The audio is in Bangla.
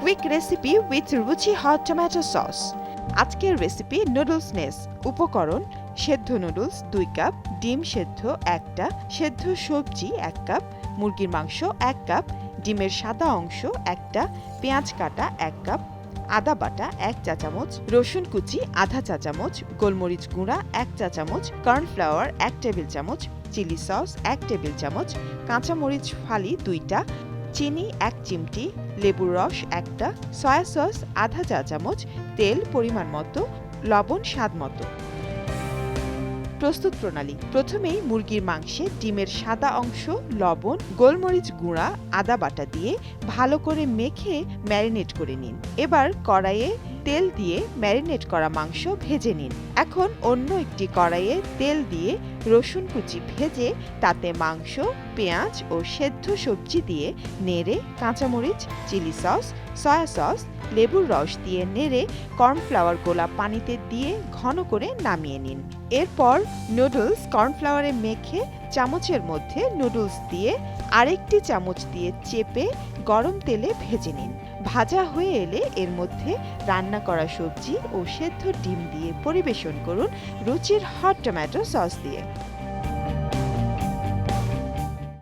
কুইক রেসিপি উইথ রুচি হট টমেটো সস। আজকের রেসিপি নুডলস নেস। উপকরণ: সেদ্ধ নুডলস 2 কাপ, ডিম সেদ্ধ 1টা, সেদ্ধ সবজি 1 কাপ, মুরগির মাংস 1 কাপ, ডিমের সাদা অংশ 1টা, পেঁয়াজ কাটা 1 কাপ, আদা বাটা 1 চা চামচ, রসুন কুচি আধা চা চামচ, গোলমরিচ গুঁড়া 1 চা চামচ, কর্নফ্লাওয়ার 1 টেবিল চামচ, চিলি সস 1 টেবিল চামচ, কাঁচামরিচ ফালি 2টা, চিনি 1 চিমটি, লেবুর রস 1টা, সয়া সস আধা চা চামচ, তেল পরিমাণ মতো, লবণ স্বাদ মতো। প্রস্তুত প্রণালী: প্রথমেই মুরগির মাংসে ডিমের সাদা অংশ, লবণ, গোলমরিচ গুঁড়া, আদা বাটা দিয়ে ভালো করে মেখে ম্যারিনেট করে নিন। এবার কড়াইয়ে তেল দিয়ে ম্যারিনেট করা মাংস ভেজে নিন। এখন অন্য একটি কড়াইয়ে তেল দিয়ে রসুন কুচি ভেজে তাতে মাংস, পেঁয়াজ ও সেদ্ধ সবজি দিয়ে নেড়ে কাঁচামরিচ, চিলি সস, সয়া সস, লেবুর রস দিয়ে নেড়ে কর্নফ্লাওয়ার গোলা পানিতে দিয়ে ঘন করে নামিয়ে নিন। এরপর নুডলস কর্নফ্লাওয়ারে মেখে চামচের মধ্যে নুডলস দিয়ে আরেকটি চামচ দিয়ে চেপে গরম তেলে ভেজে নিন। ভাজা হয়ে এলে এর মধ্যে রান্না করা সবজি ও সেদ্ধ ডিম দিয়ে পরিবেশন করুন রুচির হট টমেটো সস দিয়ে।